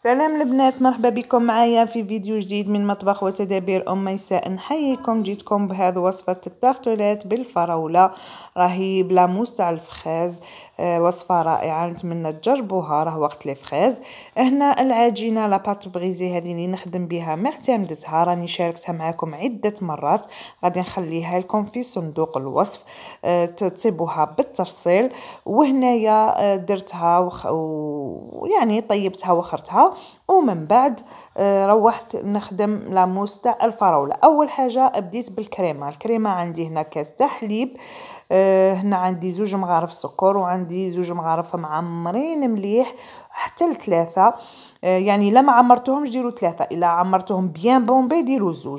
سلام البنات، مرحبا بكم معايا في فيديو جديد من مطبخ وتدابير ام ميساء. نحييكم، جيتكم بهذه وصفه التارتولات بالفراوله، راهي بلا موس تاع الفخاز. وصفه رائعه، نتمنى تجربوها. راه وقت لي فخاز. هنا العجينه لا بات بغيزي هذه اللي نخدم بها معتمدتها، راني شاركتها معكم عده مرات، غادي نخليها لكم في صندوق الوصف تصيبوها بالتفصيل. وهنايا درتها ويعني طيبتها وخرتها، ومن بعد روحت نخدم لاموس تاع الفراوله. اول حاجه بديت الكريمه عندي هنا كاس تاع حليب، هنا عندي 2 مغارف سكر، وعندي 2 مغارف معمرين مليح حتى ل3. يعني لا ما عمرتوهمش ديروا 3، الا عمرتوهم بيان بومبي ديروا 2.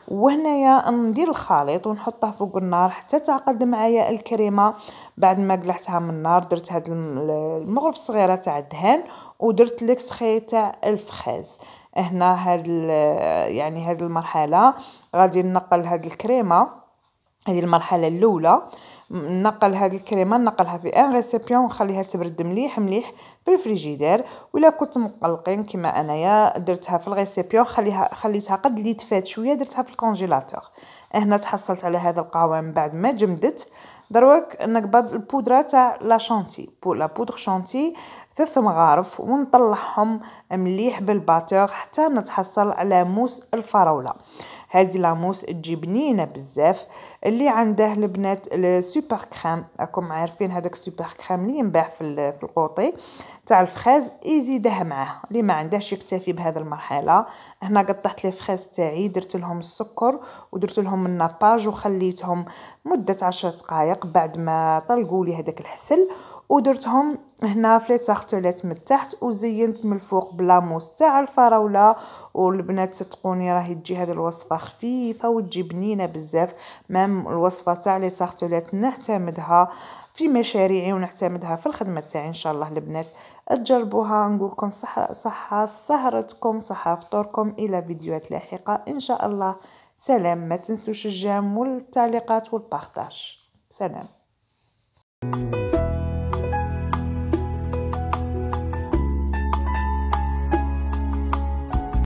وهنايا ندير الخليط ونحطه فوق النار حتى تعقد معايا الكريمه. بعد ما قلعتها من النار درت هاد المغرف الصغيره تاع الدهان، ودرت لكسخي تاع الفخاز. هنا يعني هاد المرحله غادي نقل هاد الكريمه، هذه المرحله الاولى. نقل هذه الكريمه نقلها في ان ريسيبيون ونخليها تبرد مليح مليح في الفريجيدير. ولا كنت مقلقين كما انايا درتها في الريسيبيون، خليتها قد لي تفات شويه، درتها في الكونجيلاتور. هنا تحصلت على هذا القوام بعد ما جمدت. دروك نقبض البودره تاع لا شانتي، لا بودر شانتي 3 مغارف، ونطلعهم مليح بالباتور حتى نتحصل على موس الفراوله. هذه لاموس تجي بنينه بزاف. اللي عنده البنات السوبر كريم، راكم عارفين هذاك السوبر كريم اللي ينباع في القوطي تاع الفخاز، يزيدها معاه. اللي ما عندهش يكتفي بهذا المرحله. هنا قطعت لي الفخاز تاعي، درت لهم السكر ودرت لهم الناباج وخليتهم مده 10 دقائق بعد ما طلقوا لي هذاك الحسل، ودرتهم هنا في تارتولات من تحت، وزينت من الفوق بلاموس تاع الفراوله. والبنات صدقوني راهي تجي هذه الوصفه خفيفه وتجي بنينه بزاف. مام الوصفه تاع لي تارتولات نعتمدها في مشاريعي ونعتمدها في الخدمه تاعي. ان شاء الله البنات تجربوها. نقولكم صحه سهرتكم، صحه فطوركم، الى فيديوهات لاحقه ان شاء الله. سلام، ما تنسوش الجيم والتعليقات والبارطاج. سلام.